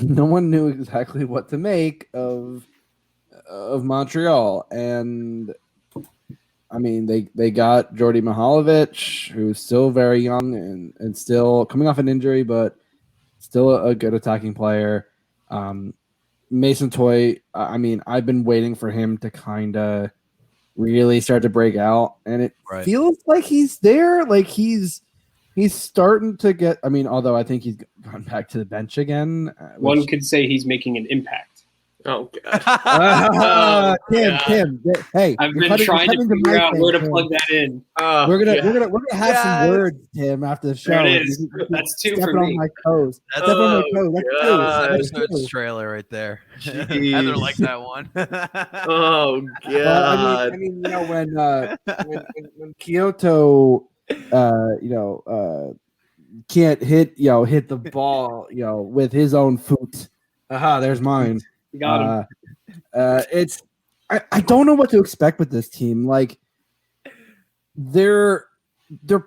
no one knew exactly what to make of Montreal, and I mean they got Jordi Mihalovic, who's still very young and still coming off an injury, but still a good attacking player. Mason Toy, I mean, I've been waiting for him to kind of really start to break out, and it feels like he's there. Like he's starting to get. I mean, although I think he's gone back to the bench again. One could say he's making an impact. Oh God! Tim, hey, I've been trying to figure out where to plug that in. We're gonna have some words, Tim, after the show. There it is. That's two for me. On my toes. That's on my toes. That's episode's trailer right there. Heather liked that one. Oh God! I mean, you know, when Kyoto, can't hit the ball, with his own foot. Aha, there's mine. Got him. I don't know what to expect with this team. Like they're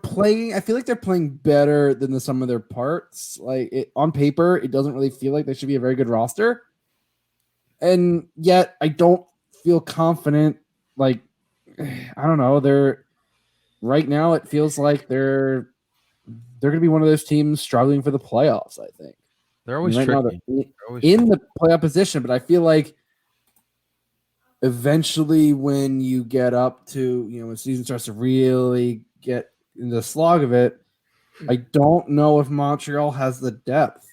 playing. I feel like they're playing better than the sum of their parts. Like on paper, it doesn't really feel like they should be a very good roster, and yet I don't feel confident. Like I don't know. Right now. It feels like they're going to be one of those teams struggling for the playoffs. I think. They're always right tricky. Now in the playoff position, but I feel like eventually when you get up to, when the season starts to really get in the slog of it, I don't know if Montreal has the depth.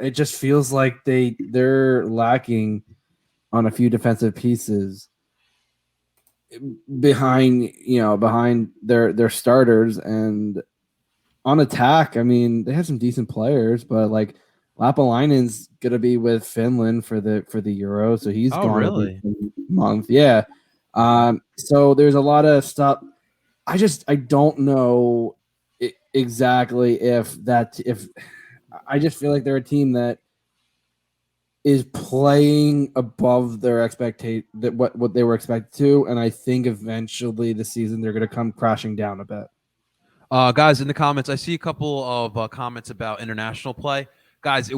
It just feels like they're lacking on a few defensive pieces behind their starters, and on attack, I mean, they have some decent players, but like Lapalainen's gonna be with Finland for the Euro, so he's gone really a month. Yeah. So there's a lot of stuff. I don't know exactly if I just feel like they're a team that is playing above their expectation, that what they were expected to, and I think eventually this season they're gonna come crashing down a bit. Guys, in the comments, I see a couple of comments about international play. Guys,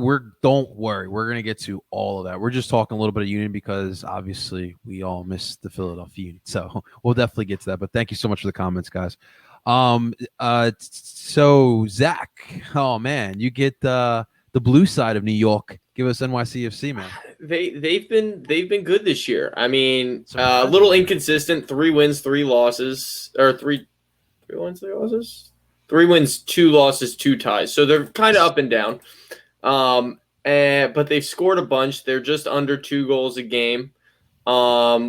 don't worry. We're going to get to all of that. We're just talking a little bit of Union because obviously we all miss the Philadelphia Union. So we'll definitely get to that. But thank you so much for the comments, guys. So Zach, oh man, you get the blue side of New York. Give us NYCFC, man. They've been good this year. I mean, a little inconsistent. 3 wins, 3 losses, or 3 wins, 3 losses. 3 wins, 2 losses, 2 ties. So they're kind of up and down. But they've scored a bunch. They're just under 2 goals a game,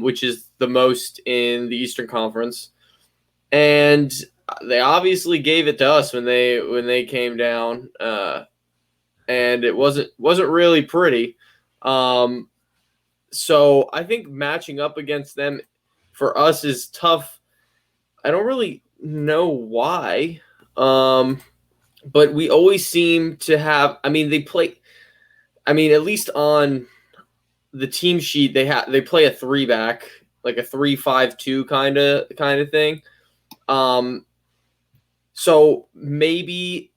which is the most in the Eastern Conference. And they obviously gave it to us when they came down, and it wasn't really pretty. So I think matching up against them for us is tough. I don't really know why. But we always seem to have. I mean, they play. I mean, at least on the team sheet, they play a 3-back, like a 3-5-2 kind of thing. So maybe,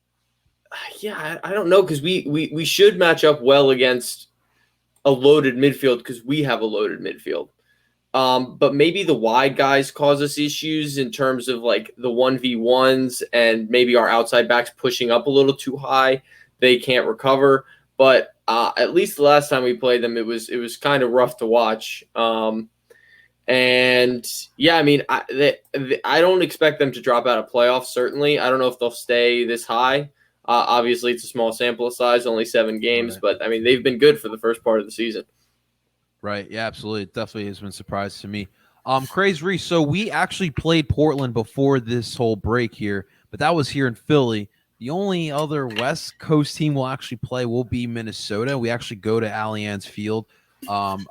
yeah, I don't know, because we should match up well against a loaded midfield because we have a loaded midfield. But maybe the wide guys cause us issues in terms of like the 1v1s, and maybe our outside backs pushing up a little too high. They can't recover. But at least the last time we played them, it was kind of rough to watch. And yeah, I mean, I don't expect them to drop out of playoffs. Certainly, I don't know if they'll stay this high. Obviously, it's a small sample size, only 7 games, but I mean, they've been good for the first part of the season. Right. Yeah, absolutely. It definitely has been a surprise to me. Craze Reese. So we actually played Portland before this whole break here, but that was here in Philly. The only other West Coast team we'll actually play will be Minnesota. We actually go to Allianz Field. I'm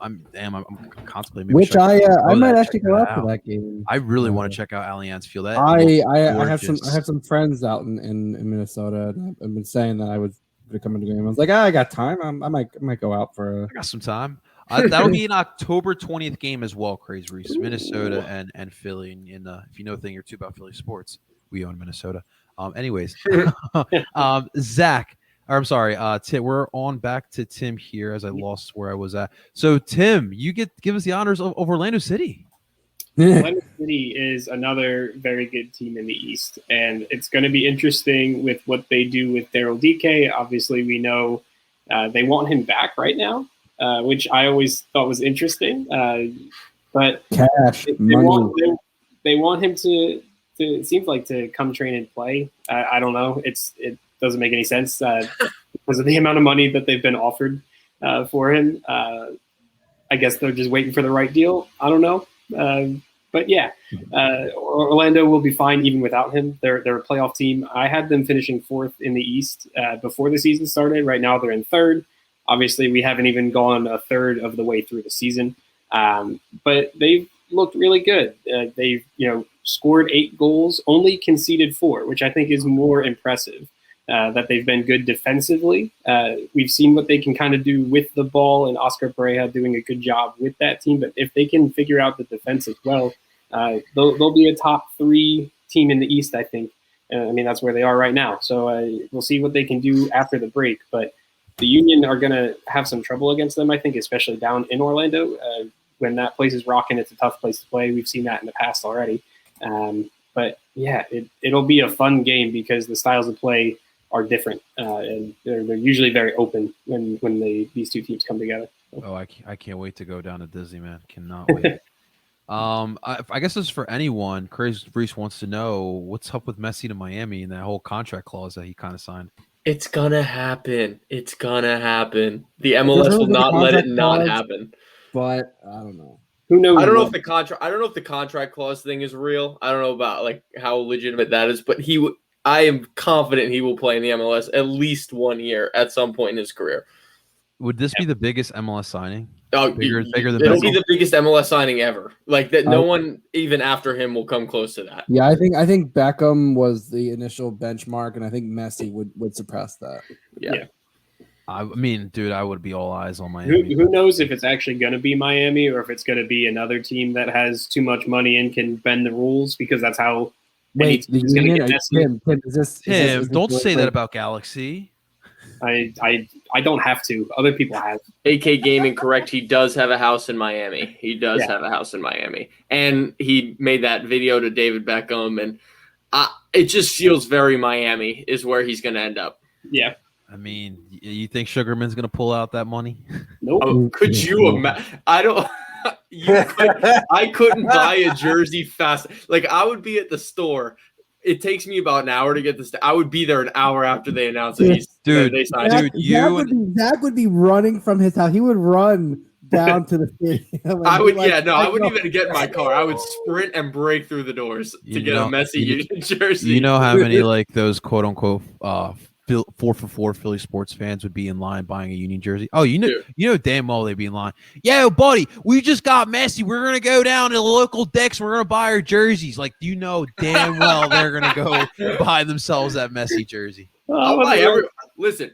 contemplating. Which I might actually go out for that game. I really want to check out Allianz Field. I have some friends out in Minnesota. I've been saying that I would come into the game. I was like, I got time. I might go out for. I got some time. That'll be an October 20th game as well, Crazy Reese. Minnesota and Philly. And if you know a thing or two about Philly sports, we own Minnesota. Anyways, Zach, or I'm sorry, Tim. We're on back to Tim here as I lost where I was at. So Tim, you give us the honors of Orlando City. Orlando City is another very good team in the East, and it's going to be interesting with what they do with Daryl DK. Obviously, we know they want him back right now, which I always thought was interesting. But Cash, they money. want him to it seems like to come train and play. I don't know. It doesn't make any sense because of the amount of money that they've been offered for him. I guess they're just waiting for the right deal. I don't know. But yeah, Orlando will be fine even without him. They're a playoff team. I had them finishing 4th in the East before the season started. Right now they're in 3rd. Obviously, we haven't even gone a third of the way through the season, but they've looked really good. They've scored 8 goals, only conceded 4, which I think is more impressive. That they've been good defensively. We've seen what they can kind of do with the ball, and Oscar Pereira doing a good job with that team. But if they can figure out the defense as well, they'll be a top 3 team in the East, I think. I mean, that's where they are right now. So we'll see what they can do after the break. But the Union are going to have some trouble against them, I think, especially down in Orlando. When that place is rocking, it's a tough place to play. We've seen that in the past already. But yeah, it'll be a fun game because the styles of play are different, and they're usually very open when these two teams come together. Oh, I can't wait to go down to Disney, man. Cannot wait. I guess this is for anyone. Crazy Reese wants to know what's up with Messi to Miami and that whole contract clause that he kind of signed. It's gonna happen. It's gonna happen. The MLS will not let it not happen. But I don't know. Who knows? I don't know if the contract clause thing is real. I don't know about like how legitimate that is, but I am confident he will play in the MLS at least 1 year at some point in his career. Would this be the biggest MLS signing? Oh, bigger than it'll Beckham? be the biggest MLS signing ever. Like that, no one even after him will come close to that. Yeah, I think Beckham was the initial benchmark, and I think Messi would surpass that. Yeah. I mean, dude, I would be all eyes on Miami. Who knows if it's actually going to be Miami or if it's going to be another team that has too much money and can bend the rules, because that's how. Wait, the Union? Tim, don't say that about Galaxy. I don't have to. Other people have. AK Gaming, correct. He does have a house in Miami. Have a house in Miami. And he made that video to David Beckham. And it just feels very Miami is where he's going to end up. Yeah. I mean, you think Sugarman's going to pull out that money? Nope. Oh, could you imagine? I couldn't buy a jersey fast. Like, I would be at the store. It takes me about an hour to get this. I would be there an hour after they announce it. They signed. Zach would be running from his house. He would run down to the stadium. I wouldn't even get in my car. I would sprint and break through the doors to get a Messi Union jersey. You know how many like those quote unquote 4-for-4 Philly sports fans would be in line buying a Union jersey? Oh, you know damn well they'd be in line. Yo, buddy, we just got Messi. We're gonna go down to the local Dick's. We're gonna buy our jerseys. Like, you know damn well they're gonna go buy themselves that Messi jersey. Listen,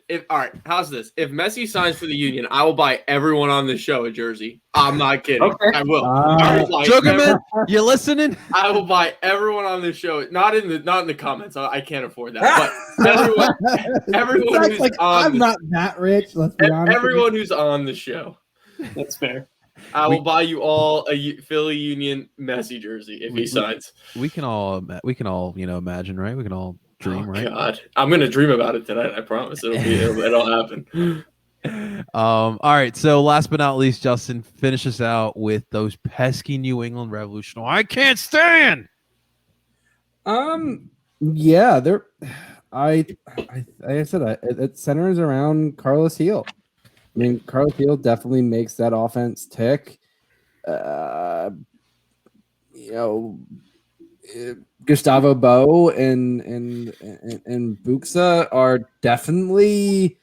how's this? If Messi signs for the Union, I will buy everyone on the show a jersry. I'm not kidding. Okay. I will. Sugarman, you listening? I will buy everyone on the show. Not in the comments. I can't afford that. But everyone who's on. I'm not that rich. Let's be honest. Everyone who's on the show. That's fair. I will buy you all a Philly Union Messi jersey if he signs. We can all imagine, right? We can all dream, right? God, I'm gonna dream about it tonight. I promise it'll happen. All right. So last but not least, Justin, finish us out with those pesky New England Revolution. I can't stand. Yeah, they're. Like I said, it centers around Carlos Heel. I mean, Carlos Heel definitely makes that offense tick. Gustavo Bo and Buxa are definitely.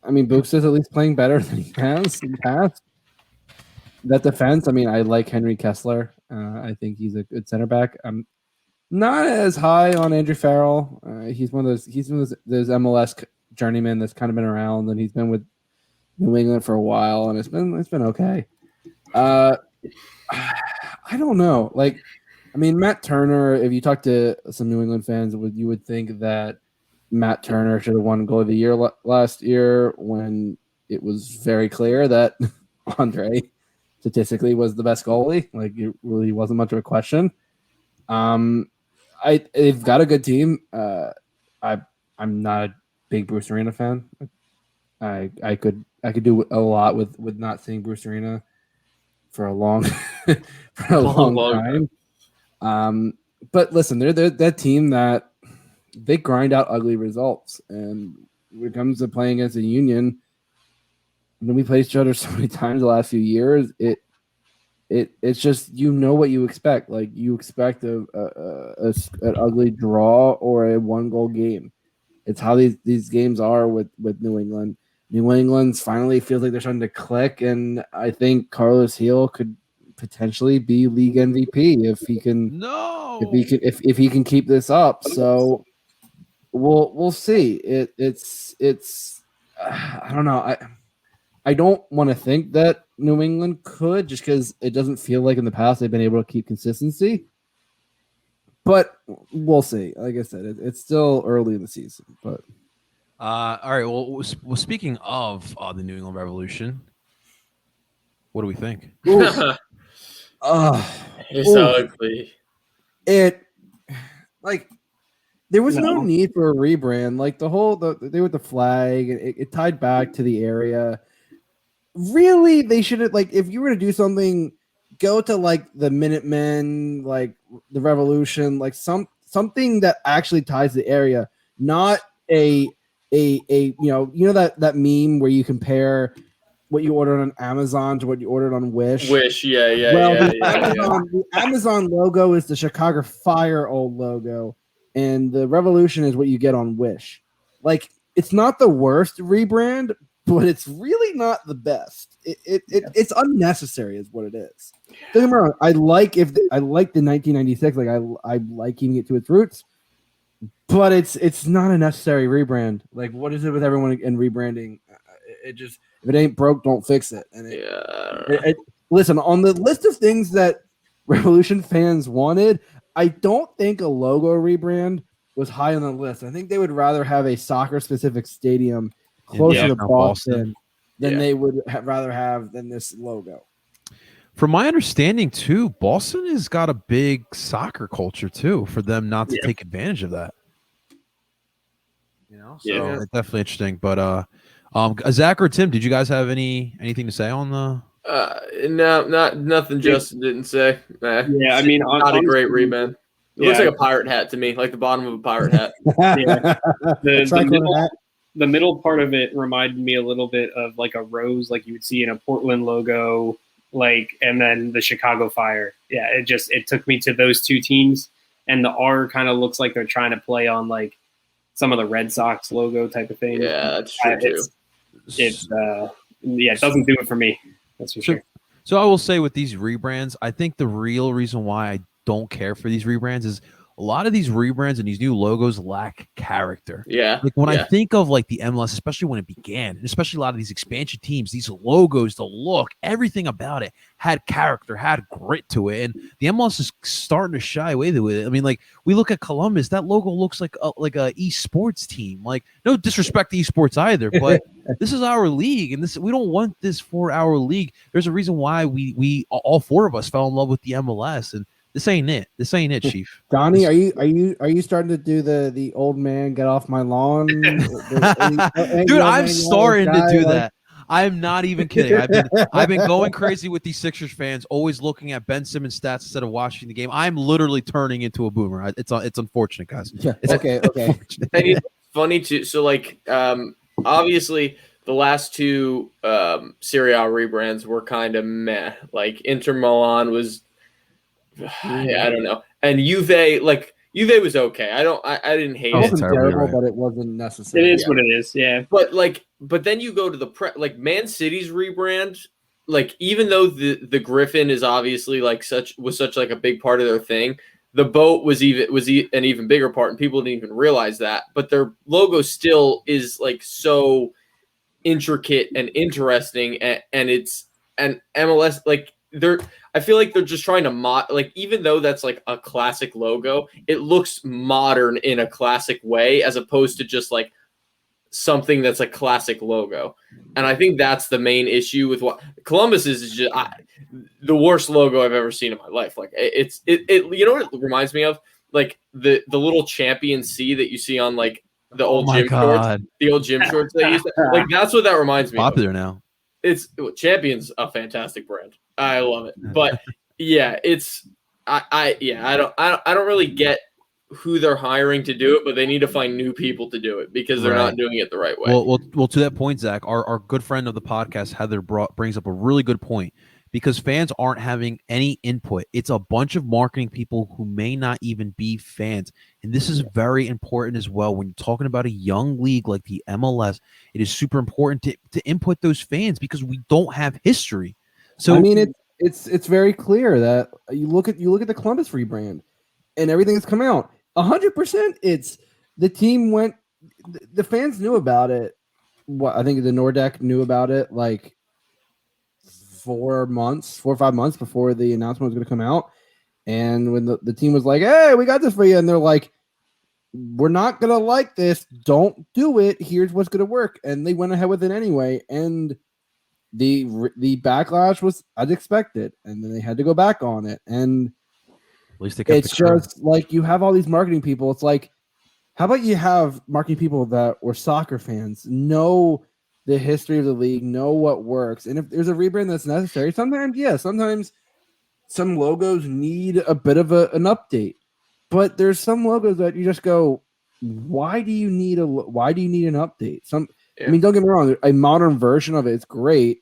I mean, Buxa's at least playing better than he has in the past. That defense, I mean, I like Henry Kessler. I think he's a good center back. I'm not as high on Andrew Farrell. He's one of those MLS journeymen that's kind of been around, and he's been with New England for a while, and it's been okay. I don't know. Like, I mean, Matt Turner, if you talk to some New England fans, you would think that Matt Turner should have won goal of the year last year when it was very clear that Andre statistically was the best goalie. Like, it really wasn't much of a question. They've got a good team. I'm not a big Bruce Arena fan. I could do a lot with not seeing Bruce Arena for a long time. But listen, they're that team that they grind out ugly results, and when it comes to playing against a Union, when we played each other so many times the last few years, it's just what you expect. Like, you expect an ugly draw or a 1-goal game. It's how these games are with New England. New England's finally feels like they're starting to click, and I think Carlos Heel could potentially be league MVP if he can. If he can keep this up. So we'll see. It's I don't know. I don't want to think that New England could, just because it doesn't feel like in the past they've been able to keep consistency. But we'll see. Like I said, it's still early in the season. But all right. Well, speaking of the New England Revolution, what do we think? It's ugly. There was no need for a rebrand. Like, they with the flag, it tied back to the area. Really, they should have, like, if you were to do something, go to like the Minutemen, like the Revolution, like something that actually ties the area, not a that meme where you compare what you ordered on Amazon to what you ordered on Wish. The Amazon logo is the Chicago Fire old logo, and the Revolution is what you get on Wish. Like, it's not the worst rebrand, but it's really not the best. It's unnecessary, is what it is. Don't get me wrong. I like the 1996. Like, I like keeping it to its roots, but it's not a necessary rebrand. Like, what is it with everyone in rebranding? It just, if it ain't broke, don't fix it. And listen, on the list of things that Revolution fans wanted, I don't think a logo rebrand was high on the list. I think they would rather have a soccer-specific stadium closer to Boston than they would rather have than this logo. From my understanding, too, Boston has got a big soccer culture, too, for them not to take advantage of that. So it's definitely interesting. But Zach or Tim, did you guys have anything to say on the? No, nothing. Justin didn't say. I mean, not a great rebrand. It looks like a pirate hat to me, like the bottom of a pirate hat. The middle part of it reminded me a little bit of like a rose, like you would see in a Portland logo, like, and then the Chicago Fire. Yeah, it took me to those two teams, and the R kind of looks like they're trying to play on like some of the Red Sox logo type of thing. Yeah, that's true too. It doesn't do it for me. That's for sure. So I will say, with these rebrands, I think the real reason why I don't care for these rebrands is a lot of these rebrands and these new logos lack character. Yeah. Like, when I think of like the MLS, especially when it began, and especially a lot of these expansion teams, these logos, the look, everything about it had character, had grit to it. And the MLS is starting to shy away with it. I mean, like, we look at Columbus, that logo looks like a esports team. Like, no disrespect to esports either, but this is our league, and we don't want this for our league. There's a reason why we all four of us fell in love with the MLS, and this ain't it. This ain't it, Chief. Donnie, are you starting to do the old man get off my lawn? Dude, I'm starting to do that. I'm not even kidding. I've been going crazy with these Sixers fans, always looking at Ben Simmons stats instead of watching the game. I'm literally turning into a boomer. It's unfortunate, guys. Yeah. Okay. And it's funny too. So, like, obviously the last two Serie A rebrands were kind of meh. Like, Inter Milan was. I don't know. And Juve was okay. I didn't hate it. It wasn't terrible, but it wasn't necessary. It is what it is, yeah. But then you go to like Man City's rebrand. Like, even though the Griffin is obviously such a big part of their thing, the boat was an even bigger part, and people didn't even realize that. But their logo still is like so intricate and interesting, and MLS, like, I feel like they're just trying to even though that's like a classic logo, it looks modern in a classic way as opposed to just like something that's a classic logo. And I think that's the main issue with what Columbus is just the worst logo I've ever seen in my life. Like it you know what it reminds me of? Like the little champion C that you see on like the old gym shorts, the old gym shorts they used to, like that's what that reminds me Popular of. now. It's Champion's a fantastic brand. I love it. But yeah, I don't really get who they're hiring to do it, but they need to find new people to do it because they're not doing it the right way. Well, to that point, Zach, our good friend of the podcast, Heather, brings up a really good point because fans aren't having any input. It's a bunch of marketing people who may not even be fans. And this is very important as well. When you're talking about a young league like the MLS, it is super important to input those fans because we don't have history. So I mean, it's very clear that you look at the Columbus rebrand and everything that's come out. 100%. It's the team went. The fans knew about it. What I think the Nordeck knew about it like 4 or 5 months before the announcement was going to come out. And when the team was like, "Hey, we got this for you," and they're like, "We're not going to like this. Don't do it. Here's what's going to work." And they went ahead with it anyway. And the backlash was as expected, and then they had to go back on it. And at least they kept it's just like you have all these marketing people. It's like, how about you have marketing people that were soccer fans, know the history of the league, know what works, and if there's a rebrand that's necessary, sometimes some logos need a bit of an update, but there's some logos that you just go, why do you need an update? I mean, don't get me wrong, a modern version of it is great.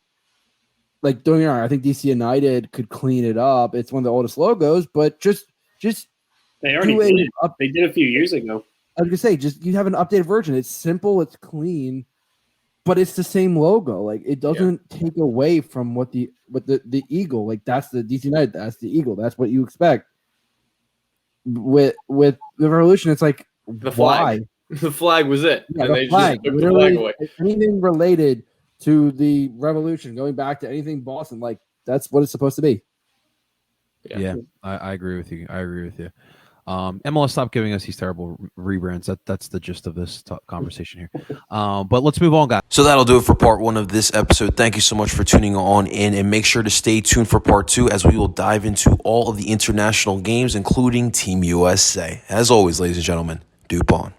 Like, don't get me wrong, I think DC United could clean it up. It's one of the oldest logos, but just they already did it. They did a few years ago. I was gonna say, just you have an updated version. It's simple, it's clean, but it's the same logo. Like it doesn't take away from what the eagle. Like that's the DC United, that's the eagle. That's what you expect. With the Revolution, it's like the flag. Why? The flag was it. Yeah, and the flag. Just took the flag away. Anything related to the Revolution, going back to anything Boston, like that's what it's supposed to be. Yeah, I agree with you. MLS stopped giving us these terrible rebrands. That's the gist of this conversation here. But let's move on, guys. So that'll do it for part 1 of this episode. Thank you so much for tuning on in, and make sure to stay tuned for part 2 as we will dive into all of the international games, including Team USA. As always, ladies and gentlemen, DOOP on.